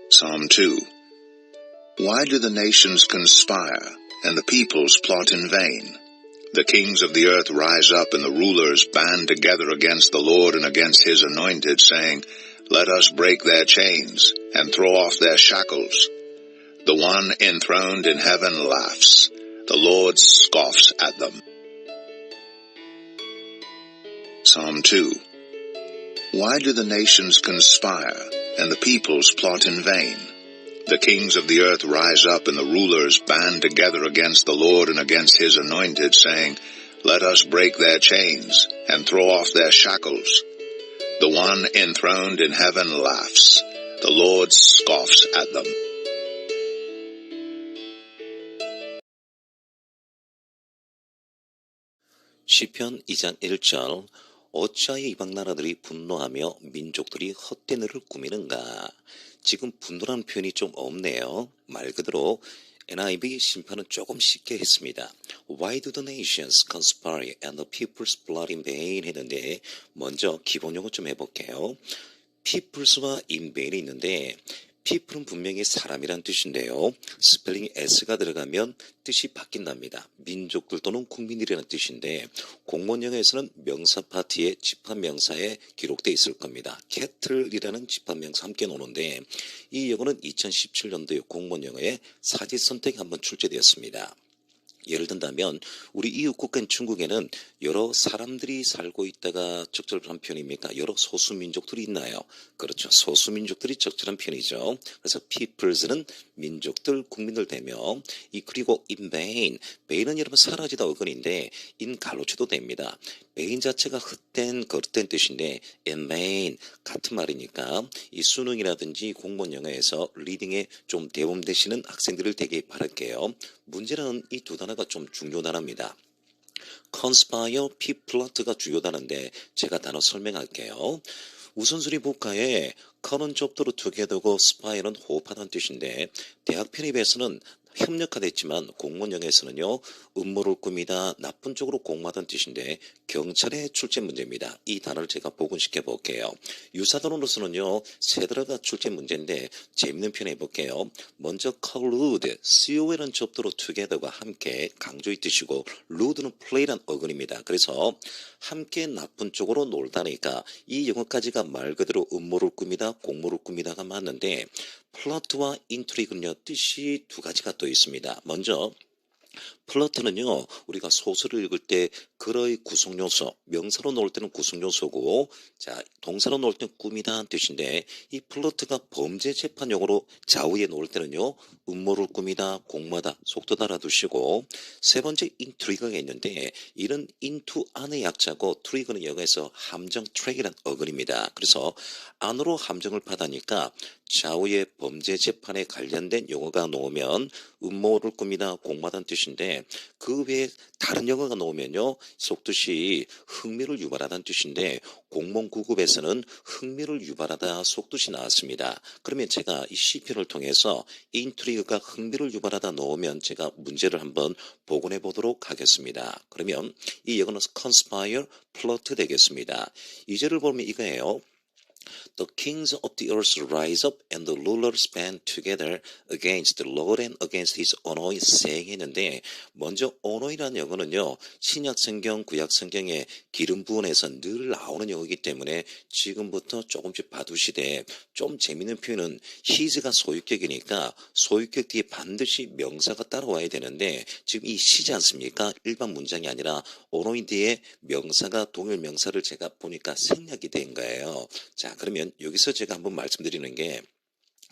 Psalm 2. Why do the nations conspire, and the peoples plot in vain? The kings of the earth rise up, and the rulers band together against the Lord and against his anointed, saying, Let us break their chains, and throw off their shackles. The one enthroned in heaven laughs. The Lord scoffs at them. Psalm 2. Why do the nations conspire, and the peoples plot in vain? The kings of the earth rise up, and the rulers band together against the Lord and against his anointed, saying, Let us break their chains, and throw off their shackles. The one enthroned in heaven laughs. The Lord scoffs at them. 시편 2장 1절 어찌하여 이방 나라들이 분노하며 민족들이 헛된 일을 꾸미는가. 지금 분노라는 표현이 좀 없네요. 말 그대로 NIV 심판은 조금 쉽게 했습니다. Why do the nations conspire and the peoples plot in vain 했는데 먼저 기본 용어 좀 해볼게요. peoples와 in vain이 있는데 people은 분명히 사람이란 뜻인데요. 스펠링이 s가 들어가면 뜻이 바뀐답니다. 민족들 또는 국민이라는 뜻인데 공문영어에서는 명사 파트에 집합명사에 기록되어 있을 겁니다. cattle이라는 집합명사 함께 노는데 이 영어는 2017년도에 공문영어에 사지 선택이 한번 출제되었습니다. 예를 든다면 우리 이웃 국가인 중국에는 여러 사람들이 살고 있다가 적절한 표현입니까? 여러 소수민족들이 있나요? 그렇죠. 소수민족들이 적절한 표현이죠. 그래서 peoples는 민족들, 국민들 되며 그리고 in vain, vain은 여러분 사라지다 어근인데 in 갈로쳐도 됩니다. vain 자체가 헛된, 거짓된 뜻인데 in vain 같은 말이니까 이 수능이라든지 공무원 영어에서 리딩에 좀 대범되시는 학생들을 되게 바랄게요. 문제는 이 두 단어가 좀 중요 단어입니다. conspire, plot가 주요 단어인데 제가 단어 설명할게요. 우선순위 복화에 con은 접두로 together고 spire는 호흡하다는 뜻인데 대학 편입에서는 협력하다 했지만 공무원영에서는요 음모를 꾸미다 나쁜 쪽으로 공모하다는 뜻인데 경찰의 출제 문제입니다. 이 단어를 제가 복원시켜 볼게요. 유사단어로서는요 세 단어가 출제 문제인데 재밌는 표현 해볼게요. 먼저 collude, COL은 접두로 together과 함께 강조의 뜻이고 lude는 play란 어근입니다. 그래서 함께 나쁜 쪽으로 놀다니까 이 영어까지가 말 그대로 음모를 꾸미다 공모를 꾸미다가 맞는데 플러트와 인트리그는요 뜻이 두 가지가 또 있습니다. 먼저 플러트는요 우리가 소설을 읽을 때 글의 구성요소, 명사로 놓을 때는 구성요소고 자 동사로 놓을 때는 꾸미다는 뜻인데 이 플러트가 범죄 재판 용어로 좌우에 놓을 때는요 음모를 꾸미다, 공모하다 속도 알아두시고 세 번째 인트리그가 있는데 이런 into 안의 약자고 트리그는 영어에서 함정 트랙이란 어근입니다. 그래서 안으로 함정을 파다니까 좌우의 범죄 재판에 관련된 용어가 나오면 음모를 꾸미다 공모하다는 뜻인데 그 외에 다른 영어가 나오면요 속뜻이 흥미를 유발하다는 뜻인데 공문 9급에서는 흥미를 유발하다 속뜻이 나왔습니다. 그러면 제가 이 시편을 통해서 인트리그가 흥미를 유발하다 나오면 제가 문제를 한번 복원해 보도록 하겠습니다. 그러면 이 영어는 conspire, plot 되겠습니다. 2절을 보면 이거예요. The kings of the earth rise up and the rulers band together against the Lord and against his anointed saying 했는데 먼저 anoint이라는 영어는요. 신약성경, 구약성경에 기름 부은에서 늘 나오는 영어이기 때문에 지금부터 조금씩 봐두시되 좀 재밌는 표현은 his가 소유격이니까 소유격 뒤에 반드시 명사가 따라와야 되는데 지금 이 시지 않습니까? 일반 문장이 아니라 anoint 뒤에 명사가 동일 명사를 제가 보니까 생략이 된 거예요. 자 그러면 여기서 제가 한번 말씀드리는 게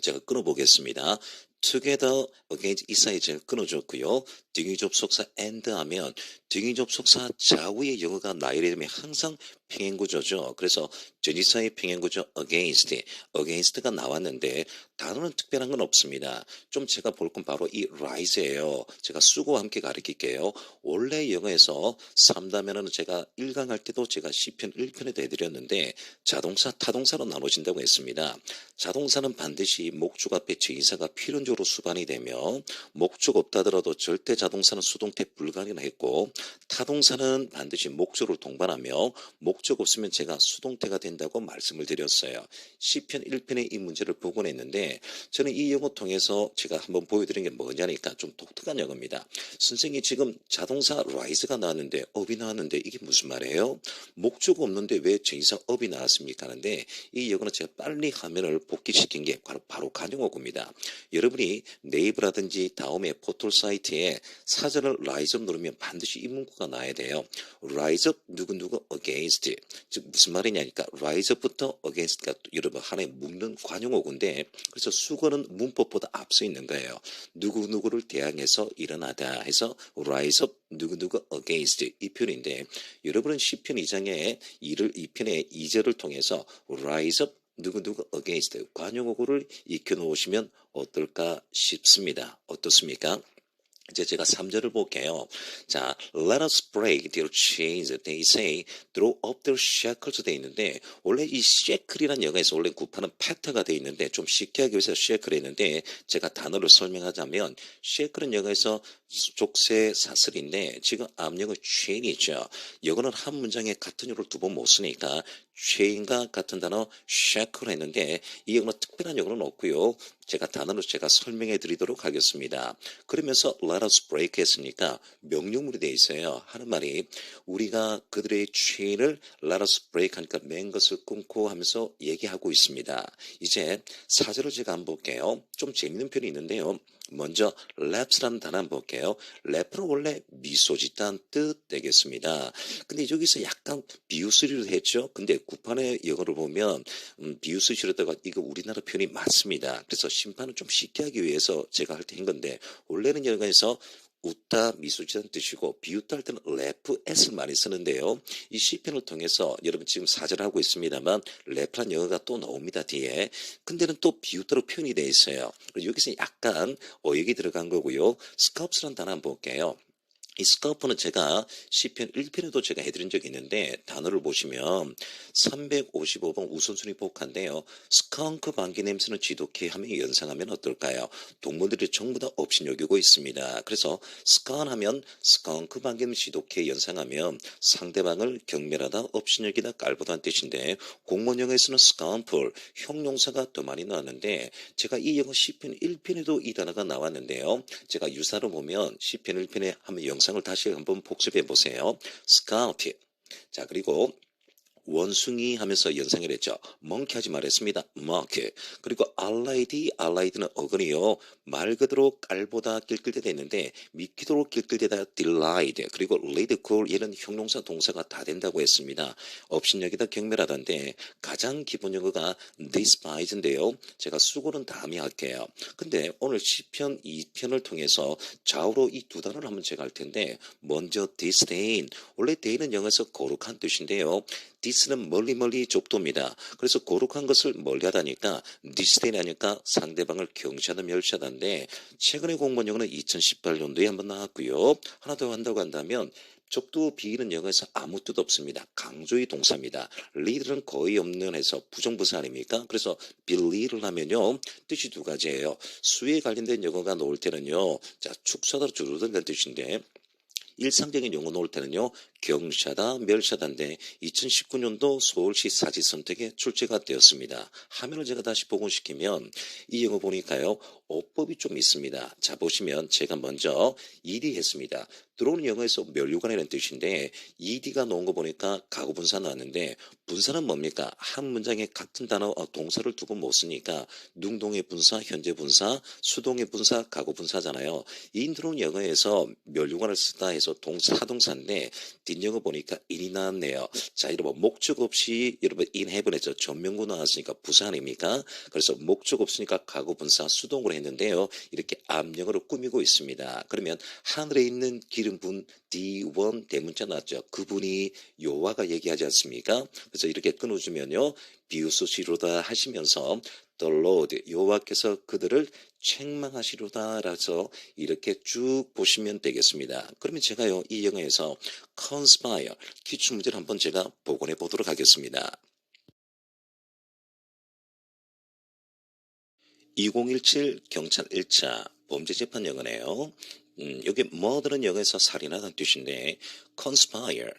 제가 끊어보겠습니다. together against 이 사이 제가 끊어줬고요. 등위 접속사 and 하면 등위 접속사 좌우의 영어가 나열이 되면 항상 평행구조죠. 그래서 전치사의 평행구조 against가 나왔는데 단어는 특별한 건 없습니다. 좀 제가 볼 건 바로 이 rise예요. 제가 수고와 함께 가르칠게요. 원래 영어에서 3다면은 제가 1강 할 때도 제가 시편 1편에도 해드렸는데 자동사, 타동사로 나눠진다고 했습니다. 자동사는 반드시 목적 앞에 주의사가 필연적으로 수반이 되며 목적 없다더라도 절대 자동사는 수동태 불가능이라 했고 타동사는 반드시 목적어를 동반하며 목적 없으면 제가 수동태가 된다고 말씀을 드렸어요. 시편 1편의 이 문제를 보곤 했는데 저는 이 영어 통해서 제가 한번 보여드린 게 뭐냐니까 좀 독특한 영어입니다. 선생님이 지금 자동사 rise가 나왔는데 up이 나왔는데 이게 무슨 말이에요? 목적 없는데 왜 전치사 up이 나왔습니까? 하는데 이 영어는 제가 빨리 화면을 복귀시킨 게 바로 관용어구입니다. 여러분이 네이버라든지 다음에 포털 사이트에 사전을 rise up 누르면 반드시 이 문구가 나와야 돼요. rise up 누구누구 against 즉 무슨 말이냐니까 rise up부터 against가 여러분 하나의 묶는 관용어구인데 그래서 수거는 문법보다 앞서 있는 거예요. 누구누구를 대항해서 일어나다 해서 rise up 누구누구 against 이 표현인데 여러분은 시편 2장의 2편의 2절을 통해서 rise up 누구누구 against 관용어구를 익혀놓으시면 어떨까 싶습니다. 어떻습니까? 이제 제가 3절을 볼게요. 자, let us break their chains, they say, throw up their shackles 돼 있는데 원래 이 shackle이라는 영어에서 원래 구파는 패터가 돼 있는데 좀 쉽게 하기 위해서 shackle 했는데 제가 단어를 설명하자면 shackle은 영어에서 족쇄 사슬인데 지금 암영어 chain이죠. 영어는 한 문장에 같은 요를 두 번 못 쓰니까 chain과 같은 단어 shackle 했는데 이 영어는 특별한 영어는 없고요. 제가 단어로 제가 설명해 드리도록 하겠습니다. 그러면서 let us break 했으니까 명령문이 되어 있어요. 하는 말이 우리가 그들의 chain을 let us break 하니까 맨 것을 끊고 하면서 얘기하고 있습니다. 이제 4절을 제가 한번 볼게요. 좀 재밌는 표현이 있는데요. 먼저 laps라는 단어 한번 볼게요. lap는 원래 미소 짓다는 뜻 되겠습니다. 근데 여기서 약간 비유스리로 했죠. 근데 구판의 영어를 보면 비유스리로다가 이거 우리나라 표현이 맞습니다. 그래서 심판은 좀 쉽게 하기 위해서 제가 할 때 한 건데 원래는 영어에서 웃다 미소짓다는 뜻이고 비웃다 할 때는 laugh at을 많이 쓰는데요. 이 시편을 통해서 여러분 지금 사절을 하고 있습니다만 laugh란 영어가 또 나옵니다 뒤에. 근데는 또 비웃다로 표현이 되어 있어요. 여기서 약간 어역이 들어간 거고요. scoffs라는 단어 한번 볼게요. 이 스카우프는 제가 시편 1편에도 제가 해드린 적이 있는데 단어를 보시면 355번 우선순위 복화인데요. 스컹크 방귀 냄새는 지독해 하며 연상하면 어떨까요? 동물들이 전부 다 업신여기고 있습니다. 그래서 스컨하면 스컹크 방귀 냄새 지독해 연상하면 상대방을 경멸하다 업신여기다 깔보다는 뜻인데 공문영어에서는 스컴플 형용사가 더 많이 나왔는데 제가 이 영어 시편 1편에도 이 단어가 나왔는데요. 제가 유사로 보면 시편 1편에 한번 영상을 다시 한번 복습해 보세요. 스카우트. 자, 그리고 원숭이 하면서 연상을 했죠. 멍키 하지 말했습니다. monkey. 그리고 allied는 어근이요. 말 그대로 깔보다 낄낄대 되는데 미끼도록 낄낄대다 delight. 그리고 ridicule 얘는 형용사 동사가 다 된다고 했습니다. 업신여기다 경멸하던데 가장 기본 영어가 despise인데요. 제가 수고는 다음에 할게요. 근데 오늘 시편 2편을 통해서 좌우로 이 두 단어를 한번 제가 할 텐데 먼저 disdain. 원래 dain은 영어에서 거룩한 뜻인데요. dis는 멀리 좁도입니다. 그래서 거룩한 것을 멀리하다니까 disdain 하니까 상대방을 경시하다 멸시하다인데 최근에 공부한 영어는 2018년도에 한번 나왔고요. 하나 더 한다고 한다면 적도 비는 영어에서 아무 뜻 없습니다. 강조의 동사입니다. lead는 거의 없는 해서 부정부사 아닙니까? 그래서 believ를 하면요. 뜻이 두 가지예요. 수에 관련된 영어가 나올 때는요. 자, 축소하다 줄어든다는 뜻인데 일상적인 용어 놓을 때는요. 경시하다, 멸시하다인데 2019년도 서울시 사지선택에 출제가 되었습니다. 화면을 제가 다시 복원시키면 이 영어 보니까요. 어법이 좀 있습니다. 자 보시면 제가 먼저 ED 했습니다. 들어오는 영어에서 멸류관이라는 뜻인데 ED가 나온 거 보니까 가구분사 나왔는데 분사는 뭡니까? 한 문장에 같은 단어 동사를 두 번 못 쓰니까 능동의 분사, 현재 분사, 수동의 분사, 가구분사잖아요. 이 들어온 영어에서 멸류관을 쓰다 해서 사동사인데 뒷영어 보니까 in이 나왔네요. 자 여러분 목적 없이 여러분 in heaven에서 전명구 나왔으니까 부사 아닙니까? 그래서 목적 없으니까 가구분사 수동으로 했는데요. 이렇게 암영어로 꾸미고 있습니다. 그러면 하늘에 있는 기름분 D1 대문자 나왔죠. 그분이 여호와가 얘기하지 않습니까? 그래서 이렇게 끊어주면요. 비웃으시로다 하시면서 The Lord 여호와께서 그들을 책망하시로다라서 이렇게 쭉 보시면 되겠습니다. 그러면 제가요 이 영어에서 conspire 기출문제를 한번 제가 복원해 보도록 하겠습니다. 2017 경찰 1차 범죄재판 영어네요. 여기 murder는 영어에서 살인하다는 뜻인데 conspire.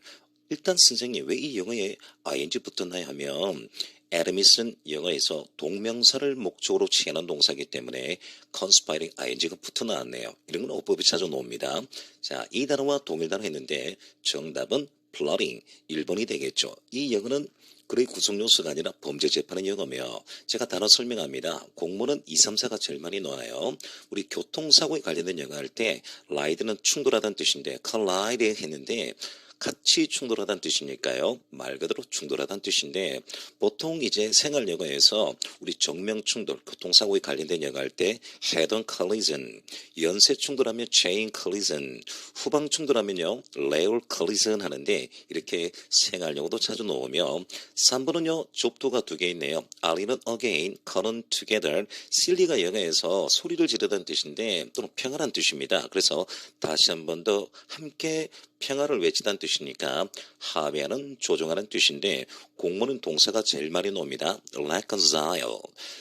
일단 선생님 왜 이 영어에 ing 붙었나요 하면 Adamis은 영어에서 동명사를 목적으로 취하는 동사이기 때문에 conspiring ing가 붙어 나왔네요. 이런 건 어법이 찾아 놓습니다. 자, 이 단어와 동일 단어 했는데 정답은 plotting 1번이 되겠죠. 이 영어는 그의 구성 요소가 아니라 범죄 재판의 영어며 제가 단어 설명합니다. 공문은 2, 3, 4가 제일 많이 나와요. 우리 교통사고에 관련된 영어 할 때 라이드는 충돌하다는 뜻인데 collide 했는데 같이 충돌하다는 뜻이니까요. 말 그대로 충돌하다는 뜻인데 보통 이제 생활 영어에서 우리 정면 충돌, 교통사고에 관련된 영어 할 때 head-on collision, 연쇄 충돌하면 chain collision, 후방 충돌하면요 rear collision 하는데 이렇게 생활 영어도 자주 놓으며 3번은요 좁도가 2개 있네요. Ali는 again, current together, silly가 영어에서 소리를 지르다는 뜻인데 또는 평화란 뜻입니다. 그래서 다시 한 번 더 함께 평화를 외치다는 뜻이니까 합의하는 조정하는 뜻인데 공무는 동사가 제일 많이 나옵니다. reconcile.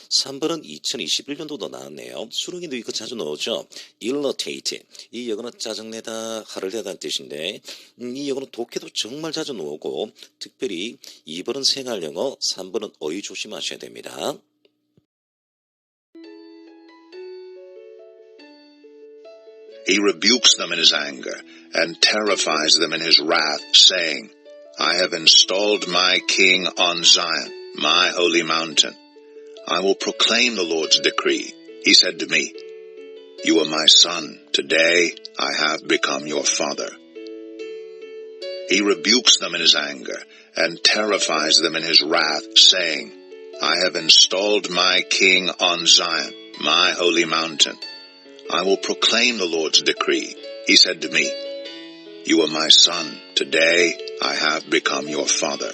3번은 2021년도도 나왔네요. 수능에도 이거 자주 나오죠. irritate. 이 영어는 짜증내다, 화를 내다는 뜻인데 이 영어는 독해도 정말 자주 나오고 특별히 2번은 생활영어, 3번은 어휘 조심하셔야 됩니다. He rebukes them in his anger and terrifies them in his wrath, saying, I have installed my king on Zion, my holy mountain. I will proclaim the Lord's decree. He said to me, You are my son. Today I have become your father. He rebukes them in his anger and terrifies them in his wrath, saying, I have installed my king on Zion, my holy mountain. I will proclaim the Lord's decree. He said to me, You are my son. Today I have become your father.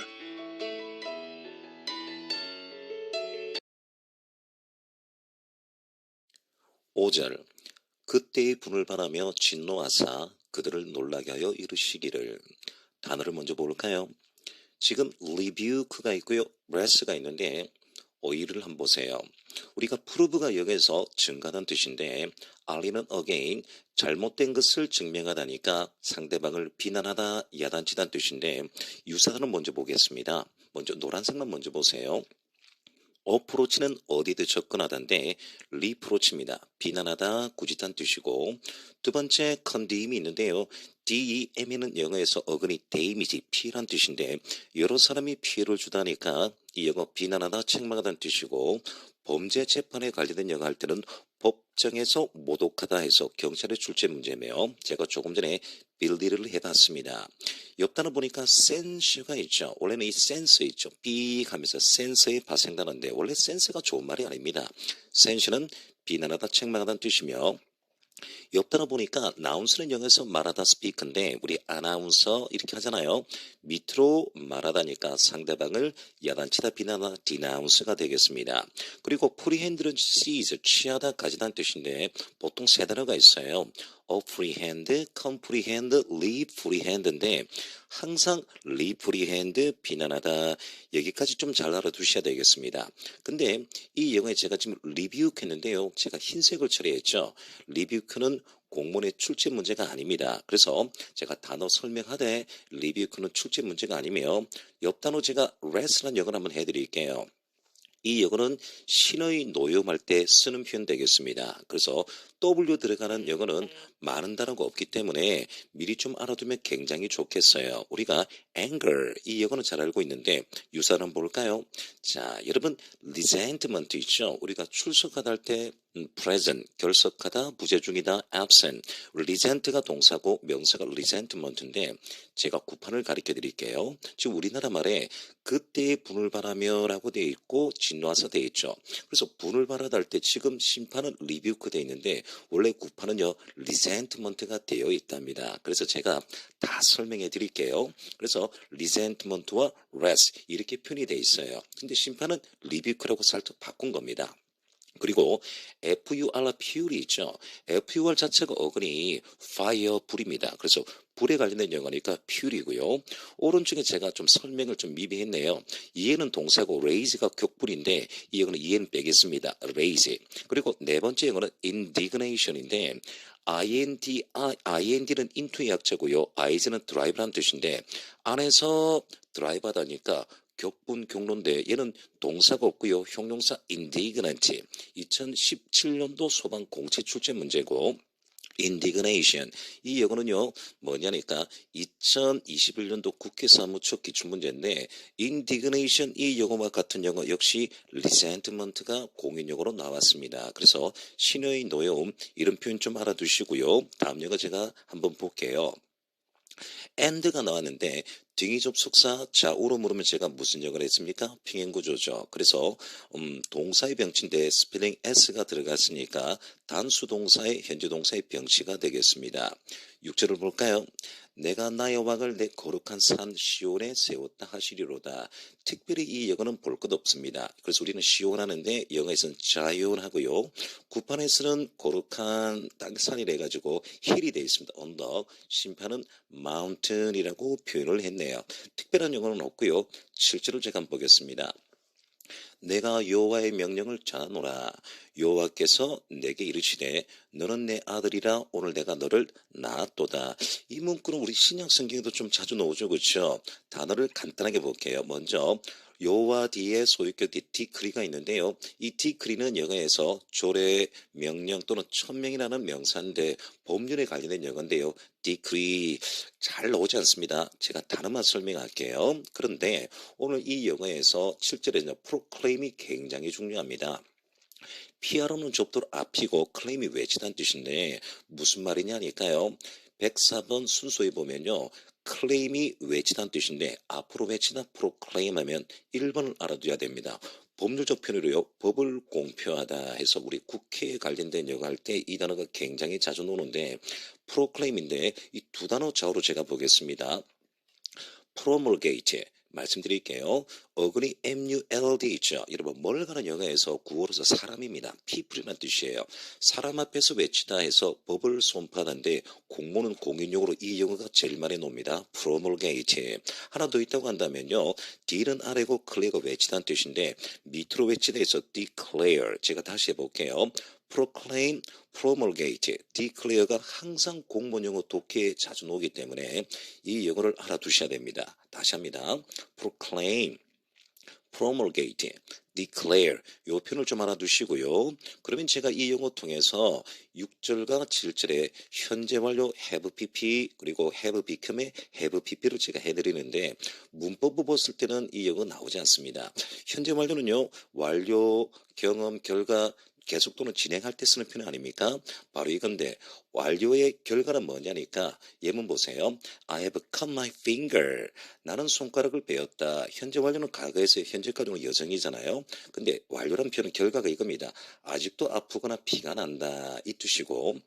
(5절) 그때의 분을 바라며 진노하사 그들을 놀라게 하여 이르시기를. 단어를 먼저 볼까요? 지금 rebuke가 있고요. wrath가 있는데 어휘를 한번 보세요. 우리가 prove가 여기서 증가하다는 뜻인데 ali는 again, 잘못된 것을 증명하다니까 상대방을 비난하다, 야단치다는 뜻인데 유사단어 먼저 보겠습니다. 먼저 노란색만 먼저 보세요. 어프로치는 어디든 접근하다인데 리프로치입니다. 비난하다, 꾸짖다는 뜻이고 두 번째 condemn이 있는데요. DEM은 영어에서 어근이 데미지, 피해란 뜻인데 여러 사람이 피해를 주다니까 이 영어 비난하다, 책망하다는 뜻이고 범죄 재판에 관련된 영어 할 때는 법정에서 모독하다 해서 경찰에 출제 문제며 제가 조금 전에 빌디를 해봤습니다. 옆 단어 보니까 센스가 있죠. 원래는 이 센스 있죠. 삐 하면서 센스의 발생단어인데 원래 센스가 좋은 말이 아닙니다. 센스는 비난하다, 책망하다는 뜻이며 옆 단어 보니까 나운스는 영어에서 말하다 스피크인데 우리 아나운서 이렇게 하잖아요. 밑으로 말하다니까 상대방을 야단치다, 비난하다, 디나운스가 되겠습니다. 그리고 프리핸드는 seize, 취하다, 가지다는 뜻인데 보통 세 단어가 있어요. apprehend, comprehend, leave freehand인데 항상 leave freehand, 비난하다 여기까지 좀 잘 알아두셔야 되겠습니다. 근데 이 영어에 제가 지금 rebuke 했는데요. 제가 흰색을 처리했죠. rebuke는 공문의 출제 문제가 아닙니다. 그래서 제가 단어 설명하되 rebuke는 출제 문제가 아니며 옆 단어 제가 wrest라는 영어를 한번 해드릴게요. 이 영어는 신의 노염할 때 쓰는 표현 되겠습니다. 그래서 W 들어가는 영어는 많은 단어가 없기 때문에 미리 좀 알아두면 굉장히 좋겠어요. 우리가 anger 이 영어는 잘 알고 있는데 유사를 한번 볼까요? 자, 여러분 resentment 있죠. 우리가 출석하다 할 때 present, 결석하다, 부재 중이다, absent. resent가 동사고 명사가 resentment인데 제가 구판을 가르쳐 드릴게요. 지금 우리나라 말에 그때의 분을 바라며 라고 되어 있고 진노하사 되어 있죠. 그래서 분을 바라다 할 때 지금 심판은 rebuke 되어 있는데 원래 구판은요 resentment가 되어 있답니다. 그래서 제가 다 설명해 드릴게요. 그래서 resentment와 wrath 이렇게 표현이 되어 있어요. 근데 심판은 rebuke라고 살짝 바꾼 겁니다. 그리고 FUR fury 있죠. FUR 자체가 어근이 fire 불입니다. 그래서 불에 관련된 영어니까 fury고요. 오른쪽에 제가 좀 설명을 좀 미비했네요. 이해는 동사고 raise가 격불인데 이 영어는 이해는 빼겠습니다. raise. 그리고 네 번째 영어는 indignation인데 IND는 into의 약자고요. IS는 drive라는 뜻인데 안에서 드라이브 하다니까 격분 경로인데 얘는 동사가 없고요. 형용사 indignant 2017년도 소방 공채 출제 문제고 indignation 이 영어는요 뭐냐니까 2021년도 국회 사무처 기출문제인데 indignation 이 영어와 같은 영어 역시 resentment가 공인용어로 나왔습니다. 그래서 신의 노여움 이런 표현 좀 알아두시고요. 다음 영어 제가 한번 볼게요. and가 나왔는데 등위 접속사 좌우로 물으면 제가 무슨 역을 했습니까? 평행구조죠. 그래서 동사의 병치인데 스펠링 s가 들어갔으니까 단수 동사의 현재 동사의 병치가 되겠습니다. 6절을 볼까요? 내가 나의 왕을 내 거룩한 산 시온에 세웠다 하시리로다. 특별히 이 영어는 볼 것 없습니다. 그래서 우리는 시온 하는데 영어에서는 자이온 하고요. 구판에서는 거룩한 산이라 해가지고 힐이 되어 있습니다. 언덕. 심판은 mountain이라고 표현을 했네요. 특별한 영어는 없고요. 7절을 제가 한번 보겠습니다. 내가 여호와의 명령을 전하노라. 여호와께서 내게 이르시되 너는 내 아들이라 오늘 내가 너를 낳았도다. 이 문구는 우리 신약 성경에도 좀 자주 나오죠. 그렇죠? 단어를 간단하게 볼게요. 먼저 여호와 뒤에 소유격 디크리가 있는데요. 이 디크리는 영어에서 조례, 명령 또는 천명이라는 명사인데 법률에 관련된 영어인데요. 디크리 잘 나오지 않습니다. 제가 단어만 설명할게요. 그런데 오늘 이 영어에서 7절에는 proclaim이 굉장히 중요합니다. PRO는 접두로 앞이고 클레임이 외치다는 뜻인데 무슨 말이냐니까요. 104번 순서에 보면요. 클레임이 외치다는 뜻인데 앞으로 외치다 프로클레임 하면 1번을 알아둬야 됩니다. 법률적 표현으로요. 법을 공표하다 해서 우리 국회에 관련된 영어 할 때 이 단어가 굉장히 자주 나오는데 프로클레임인데 이 두 단어 좌우로 제가 보겠습니다. promulgate 말씀드릴게요. 어근이 MULD 있죠. 여러분 뭘 가는 영어에서 구어로서 사람입니다. people이라는 뜻이에요. 사람 앞에서 외치다 해서 법을 선포하는데 공무는 공인용어로 이 영어가 제일 많이 나옵니다. promulgate 하나 더 있다고 한다면요. D는 아래고 clear가 외치다는 뜻인데 밑으로 외치다 해서 declare 제가 다시 해볼게요. proclaim, promulgate, declare가 항상 공문용어 독해에 자주 나오기 때문에 이 영어를 알아두셔야 됩니다. 다시 합니다. proclaim, promulgate, declare 요 표현을 좀 알아두시고요. 그러면 제가 이 영어 통해서 6절과 7절에 현재 완료 have pp 그리고 have become의 have pp를 제가 해드리는데 문법을 봤을 때는 이 영어 나오지 않습니다. 현재 완료는요. 완료, 경험, 결과 계속 또는 진행할 때 쓰는 표현 아닙니까? 바로 이건데 완료의 결과는 뭐냐니까 예문 보세요. I have cut my finger. 나는 손가락을 베었다. 현재 완료는 과거에서 현재까지는 여성이잖아요. 근데 완료란 표현은 결과가 이겁니다. 아직도 아프거나 피가 난다. 이 뜻이고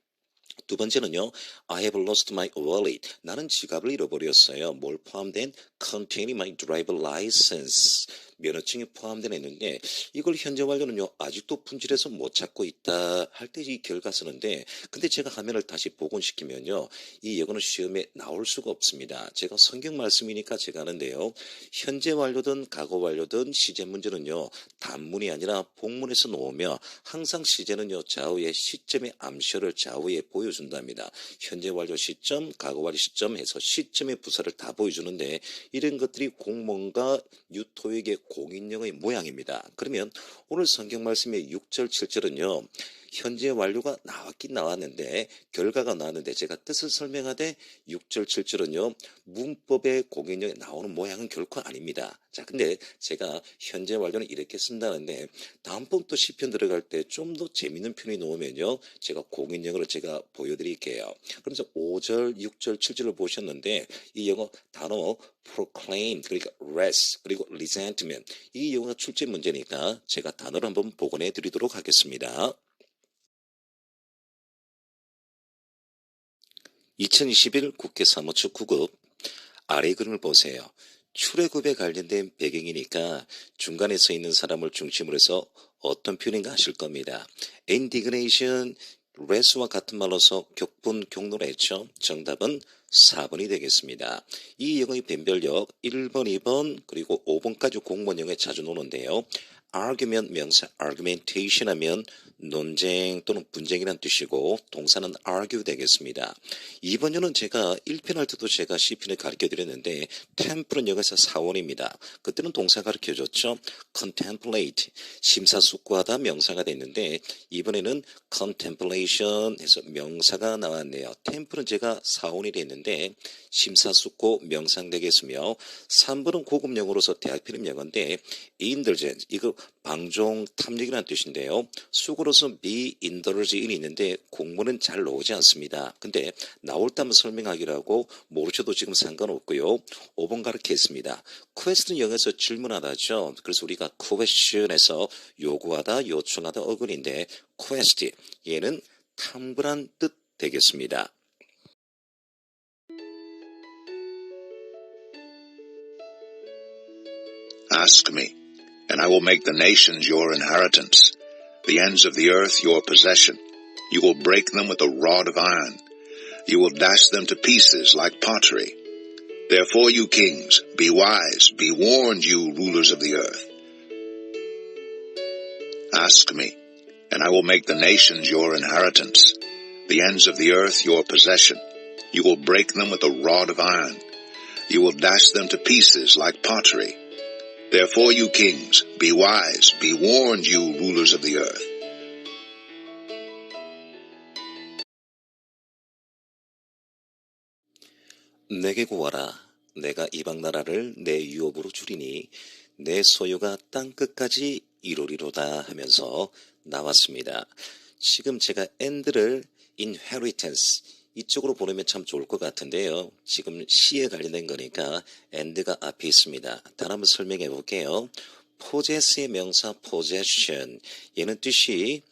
두 번째는요. I have lost my wallet. 나는 지갑을 잃어버렸어요. 뭘 포함된? containing my driver license. 면허증이 포함된 했는데 이걸 현재 완료는요. 아직도 품질해서 못 찾고 있다 할 때 이 결과 쓰는데 근데 제가 화면을 다시 복원시키면요. 이 영어는 시험에 나올 수가 없습니다. 제가 성경 말씀이니까 제가 하는데요. 현재 완료든 과거 완료든 시제 문제는요. 단문이 아니라 복문에서 놓으며 항상 시제는요. 좌우의 시점의 암시를 좌우에 보여준답니다. 현재 완료 시점, 과거 완료 시점 해서 시점의 부사를 다 보여주는데 이런 것들이 공무원과 유토익의 공인영어의 모양입니다. 그러면 오늘 성경 말씀의 6절, 7절은요. 현재 완료가 나왔긴 나왔는데 결과가 나왔는데 제가 뜻을 설명하되 6절, 7절은요. 문법의 공인영어에 나오는 모양은 결코 아닙니다. 자, 근데 제가 현재 완료는 이렇게 쓴다는데 다음번 또 시편 들어갈 때 좀 더 재밌는 표현이 나오면요. 제가 공인영어로 제가 보여드릴게요. 그래서 5절, 6절, 7절을 보셨는데 이 영어 단어 proclaim 그러니까 rest 그리고 resentment 이 영어가 출제 문제니까 제가 단어를 한번 복원해 드리도록 하겠습니다. 2021 국회 사무처 9급 아래 그림을 보세요. 출애굽에 관련된 배경이니까 중간에 서 있는 사람을 중심으로 해서 어떤 표현인가 하실 겁니다. indignation, wrath와 같은 말로서 격분, 경로로 했죠. 정답은 4번이 되겠습니다. 이 영어의 변별력 1번, 2번 그리고 5번까지 공문형에 자주 노는데요. argument 명사 argumentation 하면 논쟁 또는 분쟁이란 뜻이고 동사는 argue 되겠습니다. 이번 년은 제가 1편 할 때도 제가 C편을 가르쳐드렸는데 temple은 여기서 사원입니다. 그때는 동사 가르쳐줬죠. contemplate 심사숙고하다 명사가 됐는데 이번에는 contemplation 해서 명사가 나왔네요. temple은 제가 사원이 됐는데 심사숙고 명상 되겠으며 3번은 고급 영어로서 대학 필름 영어인데 indulgence 이거 방종 탐닉이라는 뜻인데요. 수고로서 be indulge in이 있는데 공문은 잘 나오지 않습니다. 근데 나올 때 한번 설명하기로 하고 모르셔도 지금 상관없고요. 5번 가르치겠습니다. question 영어에서 질문하다죠. 그래서 우리가 question에서 요구하다, 요청하다 어근인데 quest 얘는 탐구란 뜻 되겠습니다. Ask me, and I will make the nations your inheritance, the ends of the earth your possession. You will break them with a rod of iron. You will dash them to pieces like pottery. Therefore, you kings, be wise, be warned, you rulers of the earth. Ask me, and I will make the nations your inheritance, the ends of the earth your possession. You will break them with a rod of iron. You will dash them to pieces like pottery. Therefore, you kings, be wise, be warned, you rulers of the earth. 내게 구하라. 내가 이방 나라를 내 유업으로 주리니 내 소유가 땅끝까지 이루리로다 하면서 나왔습니다. 지금 제가 and를 inheritance 이쪽으로 보내면 참 좋을 것 같은데요. 지금 시에 관련된 거니까 and가 앞에 있습니다. 다시 한번 설명해 볼게요. possess의 명사 possession 얘는 뜻이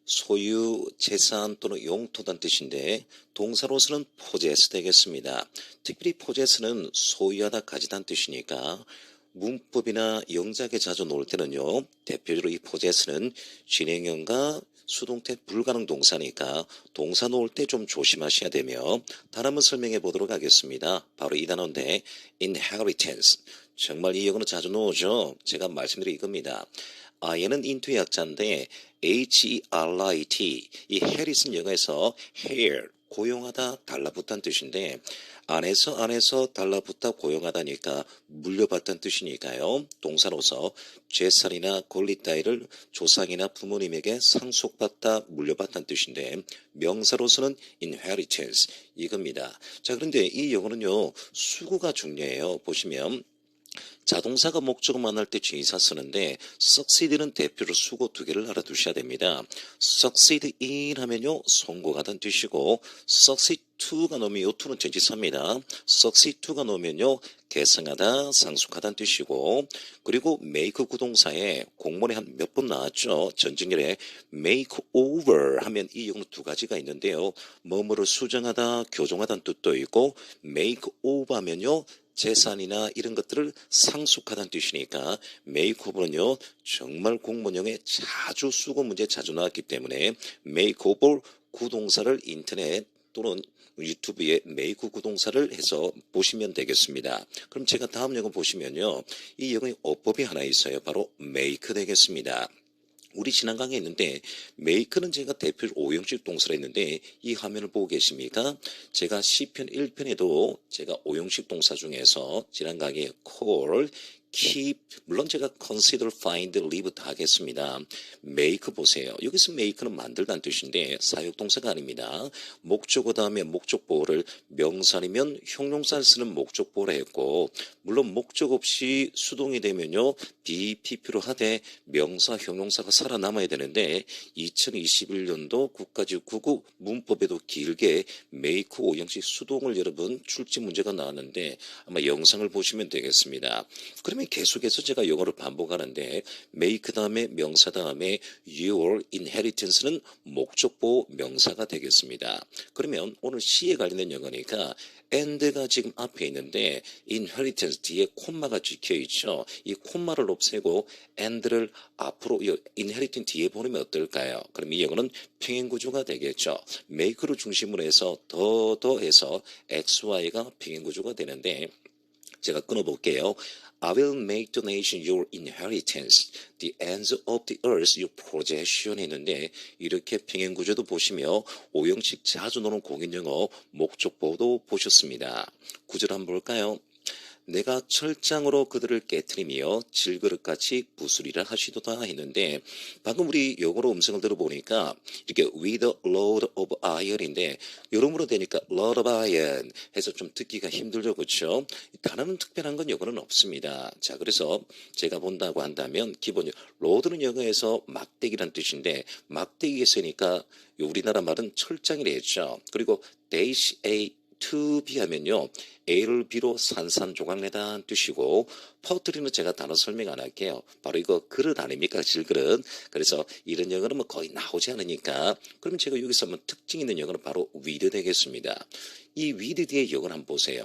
소유, 재산 또는 용토란 뜻인데 동사로서는 possess 되겠습니다. 특별히 possess는 소유하다, 가지다는 뜻이니까 문법이나 영작에 자주 나올 때는요. 대표적으로 이 possess는 진행형과 수동태 불가능 동사니까 동사 놓을 때 좀 조심하셔야 되며 다시 한번 설명해 보도록 하겠습니다. 바로 이 단어인데 inheritance 정말 이 영어는 자주 나오죠. 제가 말씀드린 이겁니다. 얘는 인투의 약자인데 H-E-R-I-T 이 해리슨 영어에서 hair 고용하다 달라붙다는 뜻인데 안에서 달라붙다 고용하다니까 물려받다는 뜻이니까요. 동사로서 재산이나 권리 따위를 조상이나 부모님에게 상속받다 물려받다는 뜻인데 명사로서는 inheritance 이겁니다. 자 그런데 이 영어는요. 수구가 중요해요. 보시면 자동사가 목적어 만날 때 주의사 쓰는데 succeed는 대표로 수고 두 개를 알아두셔야 됩니다. succeed in 하면요 성공하다는 뜻이고 succeed to가 나오면 요 to는 전치사입니다. succeed to가 나오면요 계승하다 상속하다는 뜻이고 그리고 make 구동사에 공문에 한 몇 번 나왔죠. 전직렬에 make over 하면 이 용어 두 가지가 있는데요. 뭐뭐를 수정하다 교정하다는 뜻도 있고 make over 하면요 재산이나 이런 것들을 상속하다는 뜻이니까 메이크오버는요 정말 공문형에 자주 수고 문제 자주 나왔기 때문에 메이크오버 구동사를 인터넷 또는 유튜브에 메이크 구동사를 해서 보시면 되겠습니다. 그럼 제가 다음 영어 보시면요 이 영어의 어법이 하나 있어요. 바로 make 되겠습니다. 우리 지난 강의에 있는데 make는 제가 대표 5형식 동사를 했는데 이 화면을 보고 계십니까? 제가 C편 1편에도 제가 5형식 동사 중에서 지난 강의에 call, keep, 물론 제가 consider, find, leave 다 하겠습니다. make 보세요. 여기서 make는 만들다는 뜻인데 사역동사가 아닙니다. 목적어 다음에 목적보호를 명사이면 형용사를 쓰는 목적보호를 했고 물론 목적 없이 수동이 되면요. BPP로 하되 명사, 형용사가 살아남아야 되는데 2021년도 국가직구구 문법에도 길게 make 5형식 수동을 여러분 출제 문제가 나왔는데 아마 영상을 보시면 되겠습니다. 그럼 그러면 계속해서 제가 영어를 반복하는데 make 다음에 명사 다음에 your inheritance는 목적보 명사가 되겠습니다. 그러면 오늘 C에 관련된 영어니까 and가 지금 앞에 있는데 inheritance 뒤에 콤마가 찍혀있죠. 이 콤마를 없애고 and를 앞으로 이 inheritance 뒤에 보내면 어떨까요? 그럼 이 영어는 평행구조가 되겠죠. make를 중심으로 해서 더해서 XY가 평행구조가 되는데 제가 끊어볼게요. I will make the nation your inheritance, the ends of the earth your possession 했는데 이렇게 평행구조도 보시며 오형식 자주 나오는 공인영어 목적보도 보셨습니다. 구절 한번 볼까요? 내가 철장으로 그들을 깨트리며 질그릇같이 부수리라 하시도다 했는데 방금 우리 영어로 음성을 들어보니까 이렇게 with a load of iron인데 여러모로 되니까 load of iron 해서 좀 듣기가 힘들죠. 그렇죠? 단어는 특별한 건 영어는 없습니다. 자, 그래서 제가 본다고 한다면 기본적으로 load는 영어에서 막대기란 뜻인데 막대기에 쓰니까 우리나라 말은 철장이라 했죠. 그리고 dash a to be 하면요. A를 B로 산산조각내다는 뜻이고 퍼뜨리는 제가 단어 설명 안 할게요. 바로 이거 그릇 아닙니까? 질그릇. 그래서 이런 영어는 뭐 거의 나오지 않으니까 그러면 제가 여기서 한번 특징 있는 영어는 바로 with 되겠습니다. 이 with 뒤에 영어를 한번 보세요.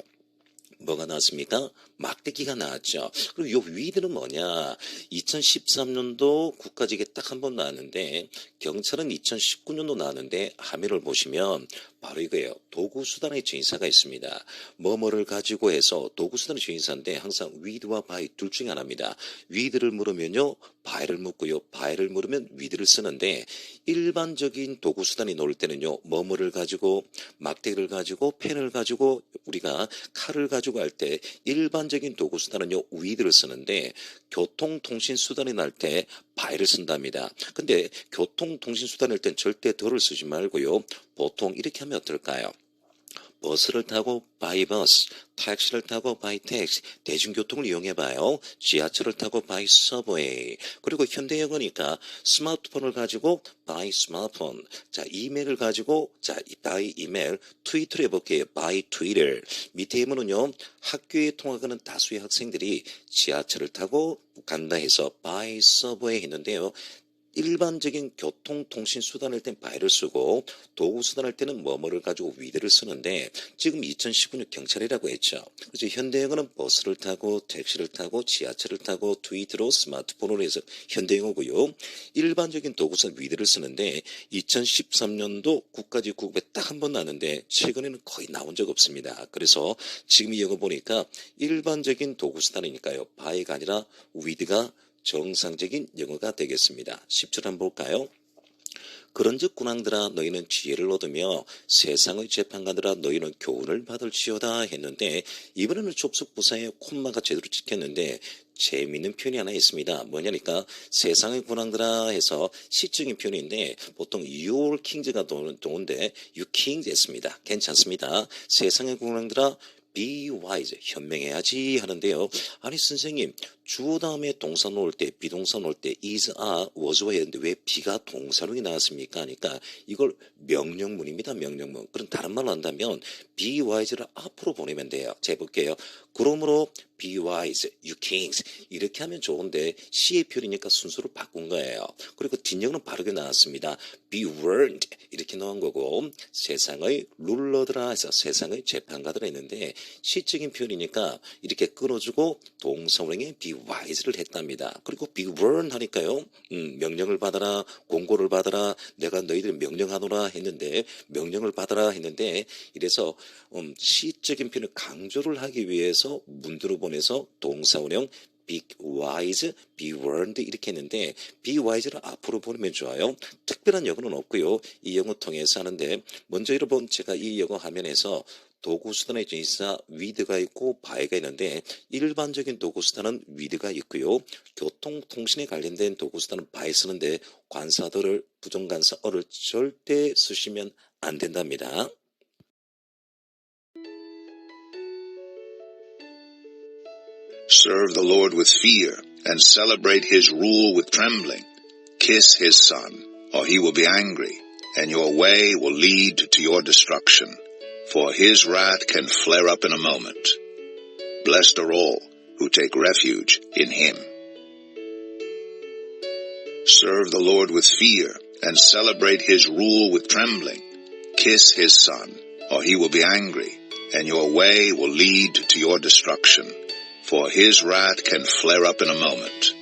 뭐가 나왔습니까? 막대기가 나왔죠. 그리고 요 위드는 뭐냐? 2013년도 국가직에 딱 한 번 나왔는데 경찰은 2019년도 나왔는데 함의를 보시면 바로 이거예요. 도구수단의 주인사가 있습니다. 뭐뭐를 가지고 해서 도구수단의 주인사인데 항상 with와 by 둘 중에 하나입니다. with를 물으면요. by를 묻고요. by를 물으면 with를 쓰는데 일반적인 도구수단이 나올 때는요. 뭐뭐를 가지고 막대기를 가지고 펜을 가지고 우리가 칼을 가지고 할 때 일반적인 도구수단은요. with를 쓰는데 교통통신수단이 날 때 by를 쓴답니다. 근데 교통통신수단일 땐 절대 더를 쓰지 말고요. 보통 이렇게 하면 어떨까요? 버스를 타고 by bus, 택시를 타고 by taxi, 대중교통을 이용해봐요. 지하철을 타고 by subway. 그리고 현대영어니까 스마트폰을 가지고 by smartphone. 자, 이메일을 가지고 자 by email, 트위터를 해볼게요. by Twitter. 밑에 예문은요. 학교에 통학하는 다수의 학생들이 지하철을 타고 간다 해서 by subway 했는데요. 일반적인 교통통신수단일 땐 by를 쓰고 도구수단할 때는 뭐뭐를 가지고 with를 쓰는데 지금 2019년 경찰이라고 했죠. 그래서 현대영어는 버스를 타고 택시를 타고 지하철을 타고 트위터로 스마트폰으로 해서 현대영어고요. 일반적인 도구수단 with를 쓰는데 2013년도 국가직 구급에 딱 한 번 나왔는데 최근에는 거의 나온 적 없습니다. 그래서 지금 이 영어 보니까 일반적인 도구수단이니까요. by가 아니라 with가 정상적인 영어가 되겠습니다. 10절 한번 볼까요? 그런즉 군왕들아 너희는 지혜를 얻으며 세상의 재판관들아 너희는 교훈을 받을지어다 했는데 이번에는 접속부사에 콤마가 제대로 찍혔는데 재미있는 표현이 하나 있습니다. 뭐냐니까 세상의 군왕들아 해서 시적인 표현인데 보통 your kings가 도는데 you kings 했습니다. 괜찮습니다. 세상의 군왕들아 be wise, 현명해야지 하는데요. 아니 선생님 주어 다음에 동사 놓을 때 비동사 놓을 때 is, are, was와 했는데 왜 be가 동사로 나왔습니까? 하니까 이걸 명령문입니다. 명령문. 그럼 다른 말로 한다면 be wise를 앞으로 보내면 돼요. 자 해볼게요. 그러므로 be wise, you kings 이렇게 하면 좋은데 C의 표현이니까 순서를 바꾼 거예요. 그리고 뒷역은 바르게 나왔습니다. be warned 이렇게 나온 거고 세상의 룰러들아 해서 세상의 재판가들아 했는데 시적인 표현이니까 이렇게 끊어주고 동사원형에 be wise를 했답니다. 그리고 be warned 하니까요. 명령을 받아라 공고를 받아라 내가 너희들 명령하노라 했는데 명령을 받아라 했는데 이래서 시적인 표현을 강조를 하기 위해서 문두로 보내서 동사원형 be wise, be warned 이렇게 했는데 be wise를 앞으로 보내면 좋아요. 특별한 영어는 없고요. 이 영어 통해서 하는데 먼저 여러분 제가 이 영어 화면에서 도구수단의 전치사 with가 있고 by가 있는데 일반적인 도구수단은 with가 있고요. 교통통신에 관련된 도구수단은 by 쓰는데 관사들을 부정관사 어를 절대 쓰시면 안 된답니다. Serve the Lord with fear, and celebrate his rule with trembling. Kiss his son, or he will be angry, and your way will lead to your destruction. For his wrath can flare up in a moment. Blessed are all who take refuge in him. Serve the Lord with fear, and celebrate his rule with trembling. Kiss his son, or he will be angry, and your way will lead to your destruction, for his wrath can flare up in a moment.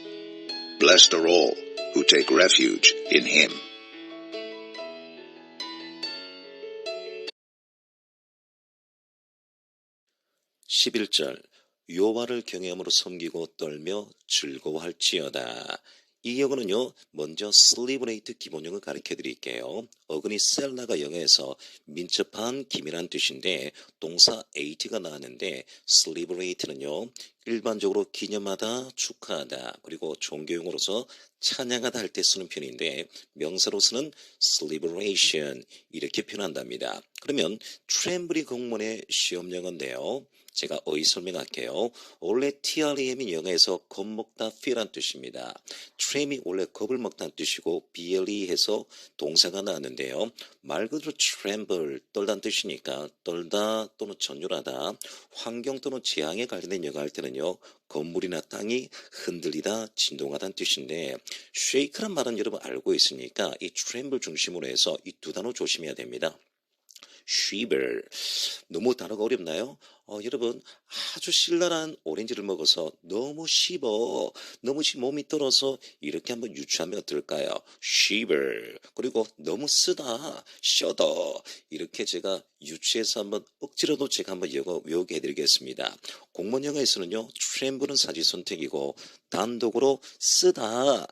Blessed are all who take refuge in him. (11절) 여호와를 경외함으로 섬기고 떨며 즐거워할지어다. 이 영어는요, 먼저 celebrate 기본형을 가르쳐 드릴게요. 어근이 셀나가 영어에서 민첩한 기밀한 뜻인데 동사 at가 나왔는데 celebrate는요, 일반적으로 기념하다, 축하하다, 그리고 종교용어로서 찬양하다 할 때 쓰는 표현인데 명사로서는 celebration 이렇게 표현한답니다. 그러면 트렘블이 공문의 시험영어인데요. 제가 어휘 설명할게요. 원래 TREM이 영어에서 겁먹다 fear란 뜻입니다. 트렘이 원래 겁을 먹다는 뜻이고 BLE 해서 동사가 나왔는데요. 말 그대로 tremble, 떨다는 뜻이니까 떨다 또는 전율하다, 환경 또는 재앙에 관련된 영어 할 때는요. 건물이나 땅이 흔들리다, 진동하다는 뜻인데 shake란 말은 여러분 알고 있으니까 이 tremble 중심으로 해서 이 두 단어 조심해야 됩니다. shiver. 너무 단어가 어렵나요? 여러분 아주 신랄한 오렌지를 먹어서 너무 씹어, 너무 몸이 떨어서 이렇게 한번 유추하면 어떨까요? shiver. 그리고 너무 쓰다, shudder. 이렇게 제가 유추해서 한번 억지로도 제가 한번 영어 외우게 해드리겠습니다. 공문 영어에서는요, tremble은 사지 선택이고 단독으로 쓰다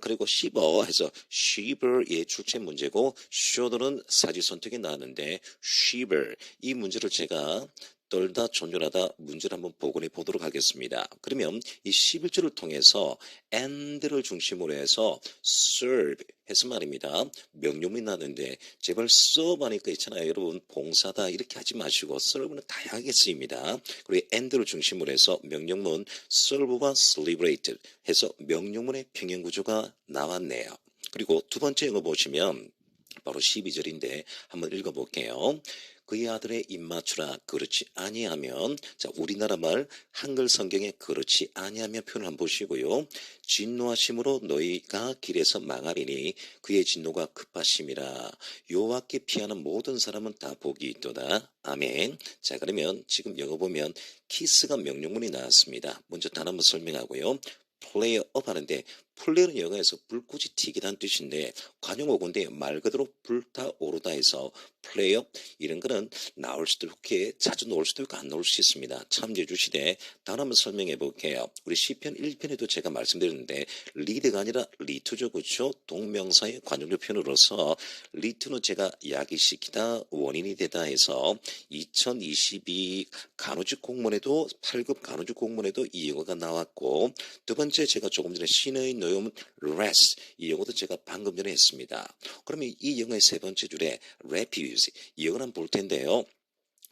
그리고 씹어 해서 shiver의 출제 문제고 shudder는 사지 선택이 나왔는데 shiver 이 문제를 제가 떨다 전율하다 문제를 한번 복원해 보도록 하겠습니다. 그러면 이 11절을 통해서 and를 중심으로 해서 serve 해서 말입니다. 명령문이 나는데 제발 serve 하니까 있잖아요. 여러분 봉사다 이렇게 하지 마시고 serve는 다양하게 쓰입니다. 그리고 and를 중심으로 해서 명령문 serve와 celebrate 해서 명령문의 평행구조가 나왔네요. 그리고 두 번째 영어 보시면 바로 12절인데 한번 읽어볼게요. 그의 아들의 입맞추라 그렇지 아니하면, 자 우리나라 말 한글 성경에 그렇지 아니하면 표현을 한번 보시고요. 진노하심으로 너희가 길에서 망하리니 그의 진노가 급하심이라. 여호와께 피하는 모든 사람은 다 복이 있도다. 아멘. 자 그러면 지금 영어 보면 키스가 명령문이 나왔습니다. 먼저 단어 한번 설명하고요. 플레이 업 하는데 플레이는 영어에서 불꽃이 튀기다는 뜻인데 관용어구인데 말 그대로 불타오르다 해서 플레이 업 이런 거는 나올 수도 있고 자주 나올 수도 있고 안 나올 수 있습니다. 참조해 주시되 단어 한번 설명해 볼게요. 우리 시편 1편에도 제가 말씀드렸는데 리드가 아니라 리투죠. 그렇죠? 동명사의 관용적 표현으로서 리투는 제가 야기시키다 원인이 되다 해서 2022 간호직 공무원에도 8급 간호직 공무원에도 이 영어가 나왔고 두 번째 제가 조금 전에 신의 노염은 rest 이 영어도 제가 방금 전에 했습니다. 그러면 이 영어의 세 번째 줄에 refuse 이 영어를 한번 볼 텐데요.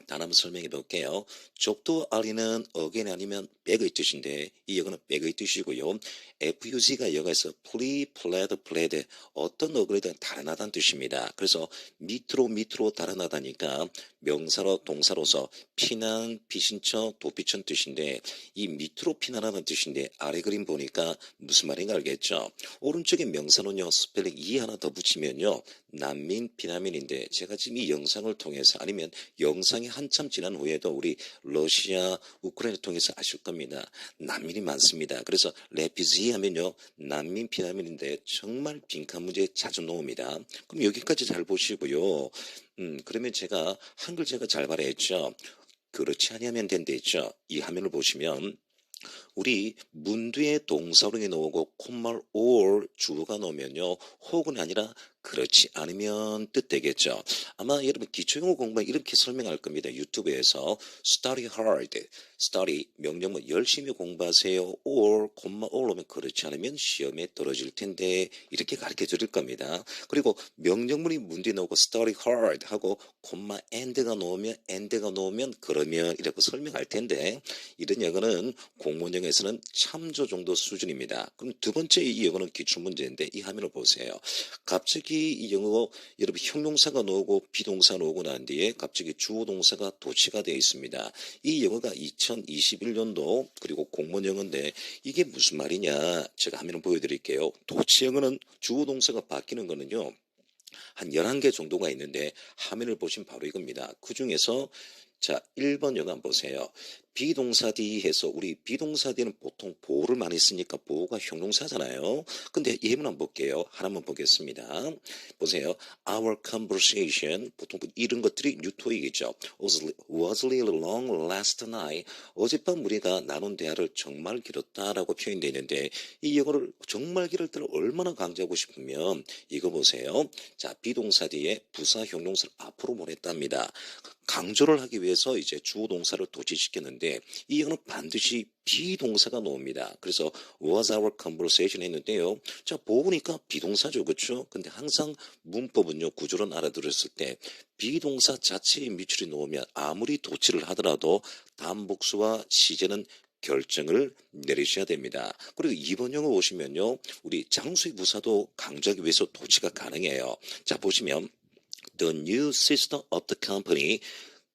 단어 한번 설명해 볼게요. 좁도 알리는 again 아니면 백의 뜻인데 이 영어는 백의 뜻이고요. FUZ가 영어에서 plea, plead, plead 어떤 어그리든 달아나다는 뜻입니다. 그래서 밑으로 달아나다니까 명사로 동사로서 피난, 피신처, 도피처 뜻인데 이 밑으로 피난하는 뜻인데 아래 그림 보니까 무슨 말인가 알겠죠? 오른쪽에 명사는요 스펠링 E 하나 더 붙이면요 난민, 피난민인데 제가 지금 이 영상을 통해서 아니면 영상이 한참 지난 후에도 우리 러시아, 우크라이나 통해서 아실 겁니다. 난민이 많습니다. 그래서 레피지 하면요 난민, 피난민인데 정말 빈칸 문제 자주 나옵니다. 그럼 여기까지 잘 보시고요. 그러면 제가 한글 제가 잘 발음했죠. 그렇지 아니하면 된다 했죠. 이 화면을 보시면 우리 문뒤에 동사로이 나오고 콧말 or 주어가 나오면요 혹은 아니라 그렇지 않으면 뜻 되겠죠. 아마 여러분 기초영어 공부는 이렇게 설명할 겁니다. 유튜브에서 study hard, study 명령문 열심히 공부하세요. or 오면 그렇지 않으면 시험에 떨어질 텐데 이렇게 가르쳐 드릴 겁니다. 그리고 명령문이 문제 나오고 study hard 하고 and가 나오면 그러면 이렇게 설명할 텐데 이런 영어는 공무원 영어에서는 참조 정도 수준입니다. 그럼 두 번째 이 영어는 기출문제인데 이 화면을 보세요. 갑자기 갑자기 이 영어 여러분 형용사가 나오고 비동사 나오고 난 뒤에 갑자기 주어 동사가 도치가 되어 있습니다. 이 영어가 2021년도 그리고 공무원 영어인데 이게 무슨 말이냐 제가 화면을 보여드릴게요. 도치 영어는 주어 동사가 바뀌는 거는요. 한 11개 정도가 있는데 화면을 보시면 바로 이겁니다. 그 중에서 자 1번 영어 한번 보세요. 비동사 뒤에서 우리 비동사 뒤에는 보통 보호를 많이 쓰니까 보호가 형용사잖아요. 근데 예문 한번 볼게요. 하나만 보겠습니다. 보세요. Our conversation 보통 이런 것들이 뉴토익이죠. was really long last night. 어젯밤 우리가 나눈 대화를 정말 길었다라고 표현되어 있는데 이 영어를 정말 길었다를 얼마나 강조하고 싶으면 이거 보세요. 자 비동사 뒤에 부사 형용사를 앞으로 보냈답니다. 강조를 하기 위해서 이제 주어 동사를 도치시켰는데 이 영어는 반드시 비동사가 나옵니다. 그래서 was our conversation 했는데요. 자 보니까 비동사죠. 그렇죠? 근데 항상 문법은요. 구조를 알아들었을 때 비동사 자체의 미출이 나오면 아무리 도치를 하더라도 단복수와 시제는 결정을 내리셔야 됩니다. 그리고 2번 영어 보시면요. 우리 장수의 부사도 강조하기 위해서 도치가 가능해요. 자 보시면 The new system of the company.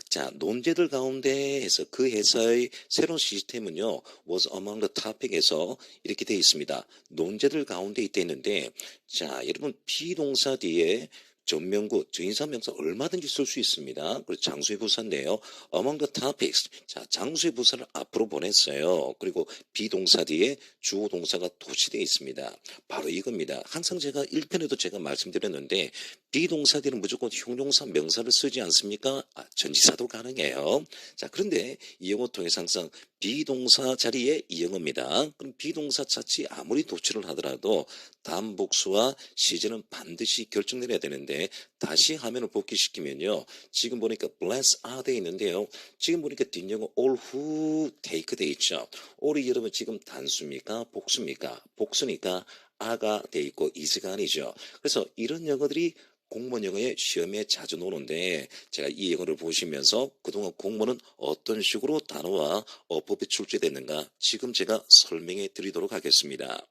자, 논제들 가운데에서 그 회사의 새로운 시스템은요, was among the topic에서 이렇게 되어 있습니다. 논제들 가운데 있다 했는데, 자, 여러분, 비동사 뒤에 전명구, 전인사명사 얼마든지 쓸 수 있습니다. 그리고 장수의 부사인데요. among the topics. 자, 장수의 부사를 앞으로 보냈어요. 그리고 비동사 뒤에 주어 동사가 도치되어 있습니다. 바로 이겁니다. 항상 제가 1편에도 제가 말씀드렸는데 비동사 뒤는 무조건 형용사 명사를 쓰지 않습니까? 전지사도 가능해요. 자, 그런데 이 영어 통해서 항상 비동사 자리에 이 영어입니다. 그럼 비동사 자체 아무리 도치를 하더라도 단복수와 시제는 반드시 결정 내려야 되는데 다시 화면을 복귀시키면요. 지금 보니까 bless are 돼 있는데요. 지금 보니까 뒷영어 all who take 돼 있죠. all이 여러분 지금 단수입니까? 복수입니까? 복수니까 a가 돼 있고 is가 아니죠. 그래서 이런 영어들이 공무원 영어에 시험에 자주 나오는데 제가 이 영어를 보시면서 그동안 공무원은 어떤 식으로 단어와 어법이 출제됐는가 지금 제가 설명해 드리도록 하겠습니다.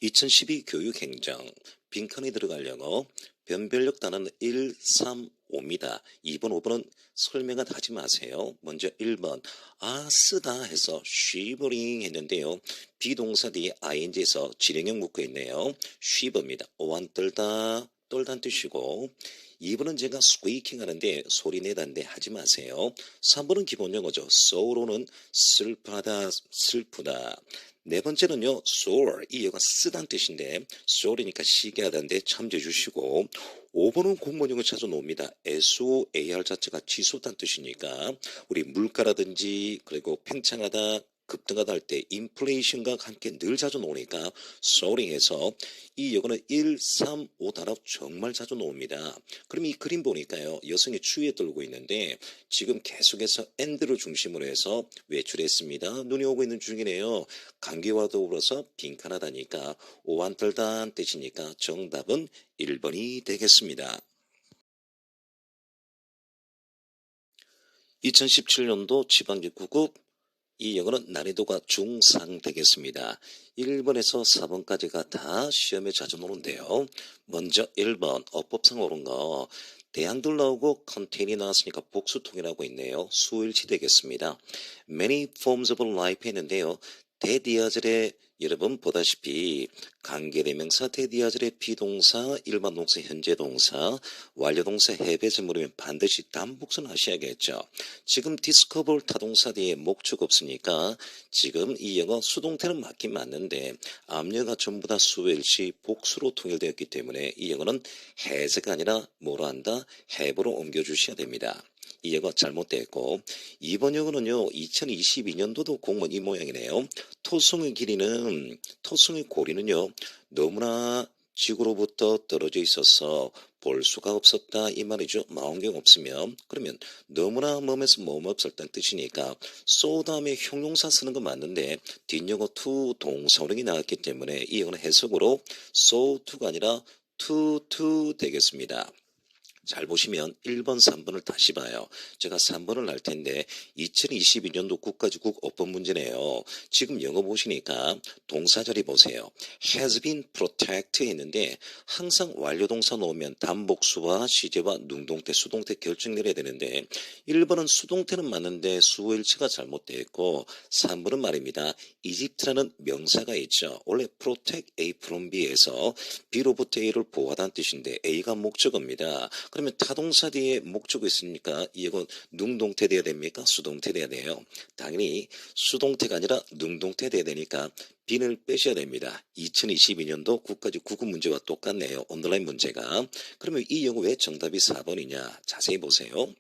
2012 교육행정 빈칸에 들어갈 영어 변별력 단어는 1, 3, 5입니다. 2번, 5번은 설명은 하지 마세요. 먼저 1번 쓰다 해서 shivering 했는데요. 비동사 뒤에 ing에서 진행형 묶어 있네요. shiver입니다. 오한 떨다 떨다는 뜻이고 2번은 제가 squeaking 하는데 소리 내다인데 하지 마세요. 3번은 기본 영어죠. sorrow는 슬프다 슬프다. 네 번째는요, soar. 이 영어가 쓰다는 뜻인데, soar이니까 시게 하다인데 참조해 주시고, 5번은 공무원 영어 찾아 놓습니다. SOAR 자체가 지수다는 뜻이니까, 우리 물가라든지, 그리고 팽창하다, 급등하다 할 때 인플레이션과 함께 늘 자주 나오니까 soaring해서 이 영어는 1, 3, 5 단어 정말 자주 나옵니다. 그럼 이 그림 보니까요. 여성이 추위에 떨고 있는데 지금 계속해서 and를 중심으로 해서 외출했습니다. 눈이 오고 있는 중이네요. 감기와 더불어서 빈칸하다니까 오한 떨다는 뜻이니까 정답은 1번이 되겠습니다. 2017년도 지방직구급 이 영어는 난이도가 중상 되겠습니다. 1번에서 4번까지가 다 시험에 자주 나오는데요. 먼저 1번 어법상 옳은 거 대항들 나오고 컨테인이 나왔으니까 복수통이라고 있네요. 수일치 되겠습니다. Many forms of life 했는데요. 대디아절의 여러분 보다시피 관계대명사 대디아절의 비동사 일반 동사 현재 동사 완료동사 해배제 물으면 반드시 단복수는 하셔야겠죠. 지금 디스커버 타동사 뒤에 목적 없으니까 지금 이 영어 수동태는 맞긴 맞는데 앞녀가 전부 다 수일시 복수로 통일되었기 때문에 이 영어는 has가 아니라 뭐로 한다? have로 옮겨주셔야 됩니다. 이 영어 잘못됐고 2번 영어는요. 2022년도도 공무원 이 모양이네요. 토성의 길이는 토성의 고리는요. 너무나 지구로부터 떨어져 있어서 볼 수가 없었다 이 말이죠. 망원경 없으면 그러면 너무나 몸에서 몸 없었다는 뜻이니까 so 다음에 형용사 쓰는 건 맞는데 뒷영어 to 동사원형이 나왔기 때문에 이 영어는 해석으로 so to가 아니라 to 되겠습니다. 잘 보시면 1번, 3번을 다시 봐요. 제가 3번을 할 텐데 2022년도 국가직국 어법 문제네요. 지금 영어 보시니까 동사 자리 보세요. has been protected 했는데 항상 완료동사 놓으면 단복수와 시제와 능동태, 수동태 결정 내려야 되는데 1번은 수동태는 맞는데 수일치가 잘못되어 있고 3번은 말입니다. 이집트라는 명사가 있죠. 원래 protect A from B에서 B로부터 A를 보호하다는 뜻인데 A가 목적어입니다. 그러면 타동사 뒤에 목적어 있으니까 이건 능동태 돼야 됩니까? 수동태 돼야 돼요. 당연히 수동태가 아니라 능동태 돼야 되니까 B를 빼셔야 됩니다. 2022년도 국가직 국어 문제와 똑같네요. 언더라인 문제가. 그러면 이 영어 왜 정답이 4번이냐? 자세히 보세요.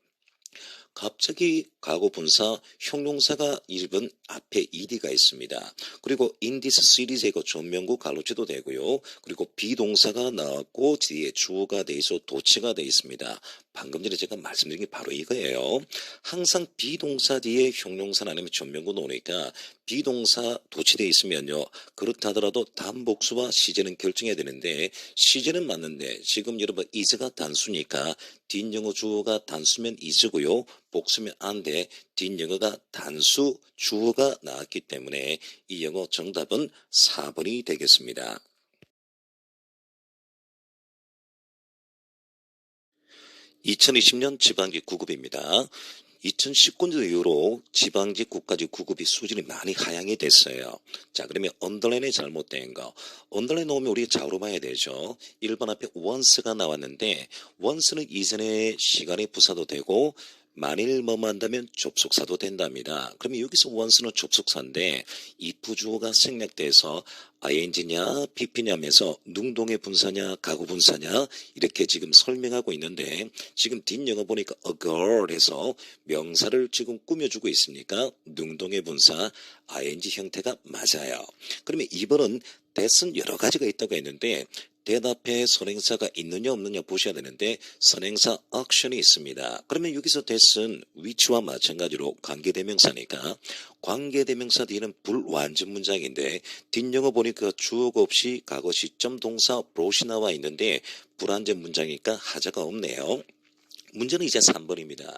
갑자기 과거 분사 형용사가 1번 앞에 ed가 있습니다. 그리고 in this series 이거 전면구 갈로치도 되고요. 그리고 비동사가 나왔고 뒤에 주어가 돼 있어 도치가 돼 있습니다. 방금 전에 제가 말씀드린 게 바로 이거예요. 항상 비동사 뒤에 형용사는 아니면 전면구 놓으니까 비동사 도치되어 있으면요. 그렇다 하더라도 단복수와 시제는 결정해야 되는데 시제는 맞는데 지금 여러분 is가 단수니까 뒷영어 주어가 단수면 is고요. 복수면 안 돼. 뒷영어가 단수 주어가 나왔기 때문에 이 영어 정답은 4번이 되겠습니다. 2020년 지방직 구급입니다. 2019년 이후로 지방직 국가직 구급이 수준이 많이 하향이 됐어요. 자, 그러면 언더라인에 잘못된 거. 언더라인 나오면 우리 좌우로 봐야 되죠. 1번 앞에 once가 나왔는데 once는 이전에 시간이 부사도 되고 만일 뭐뭐 한다면 접속사도 된답니다. 그러면 여기서 once는 접속사인데 if 주어가 생략돼서 ing냐 pp냐면서 능동의 분사냐 가구 분사냐 이렇게 지금 설명하고 있는데 지금 뒷영어 보니까 a girl 해서 명사를 지금 꾸며주고 있으니까 능동의 분사 ing 형태가 맞아요. 그러면 2번은 that은 여러 가지가 있다고 했는데 that 앞에 선행사가 있느냐 없느냐 보셔야 되는데 선행사 action이 있습니다. 그러면 여기서 that은 which와 마찬가지로 관계대명사니까 관계대명사 뒤에는 불완전 문장인데 뒷영어 보니까 주어가 없이 과거 시점 동사 brought이 나와 있는데 불완전 문장이니까 하자가 없네요. 문제는 이제 3번입니다.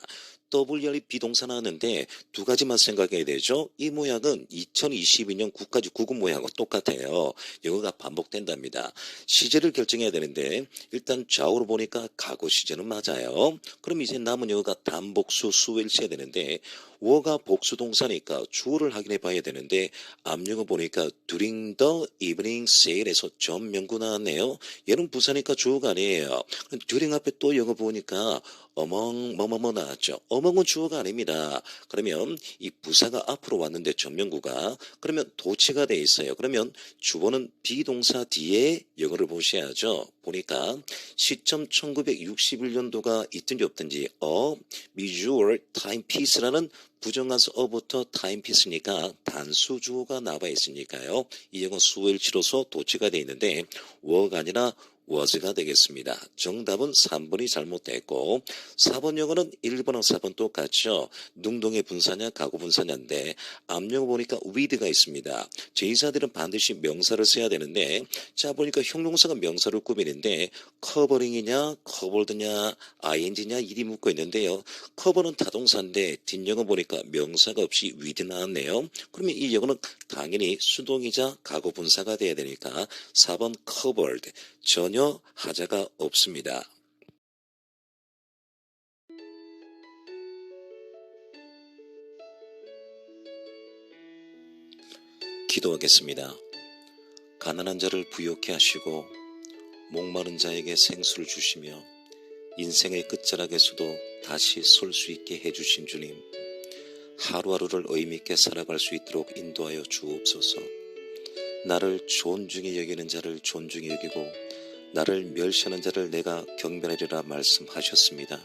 WR이 비동사 나왔는데 두 가지만 생각해야 되죠. 이 모양은 2022년 국가직 구급 모양과 똑같아요. 영어가 반복된답니다. 시제를 결정해야 되는데 일단 좌우로 보니까 과거 시제는 맞아요. 그럼 이제 남은 영어가 단복수 수일치해야 되는데 워가 복수 동사니까 주어를 확인해 봐야 되는데 앞영어 보니까 during the evening sale에서 전명구 나왔네요. 얘는 부사니까 주어가 아니에요. during 앞에 또 영어 보니까 among 뭐뭐뭐 나왔죠. among은 주어가 아닙니다. 그러면 이 부사가 앞으로 왔는데 전명구가 그러면 도치가 돼 있어요. 그러면 주어는 비동사 뒤에 영어를 보셔야죠. 보니까 시점 1961년도가 있든지 없든지 measure timepiece라는 부정관수 어부터 타임피스니까 단수 주어가 나와 있으니까요. 이 영어 수일치로서 도치가 되어 있는데 워가 아니라 was가 되겠습니다. 정답은 3번이 잘못됐고 4번 영어는 1번하고 4번 똑같죠. 능동의 분사냐 가구 분사냐인데 앞영어 보니까 with가 있습니다. 제2사들은 반드시 명사를 써야 되는데 자 보니까 형용사가 명사를 꾸미는데 covering이냐 covered냐 ing냐 일이 묶어 있는데요. cover는 타동사인데 뒷영어 보니까 명사가 없이 with 나왔네요. 그러면 이 영어는 당연히 수동이자 가구 분사가 돼야 되니까 4번 covered 전혀 하자가 없습니다. 기도하겠습니다. 가난한 자를 부욕해 하시고 목마른 자에게 생수를 주시며 인생의 끝자락에서도 다시 설 수 있게 해주신 주님, 하루하루를 의미있게 살아갈 수 있도록 인도하여 주옵소서. 나를 존중히 여기는 자를 존중히 여기고 나를 멸시하는 자를 내가 경멸하리라 말씀하셨습니다.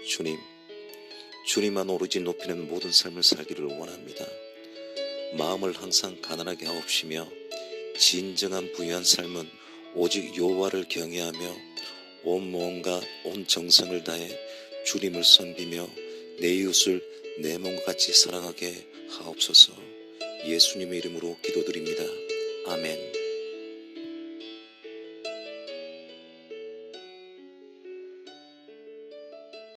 주님, 주님만 오로지 높이는 모든 삶을 살기를 원합니다. 마음을 항상 가난하게 하옵시며 진정한 부유한 삶은 오직 여호와를 경외하며 온 몸과 온 정성을 다해 주님을 섬기며 내 이웃을 내 몸과 같이 사랑하게 하옵소서. 예수님의 이름으로 기도드립니다. 아멘.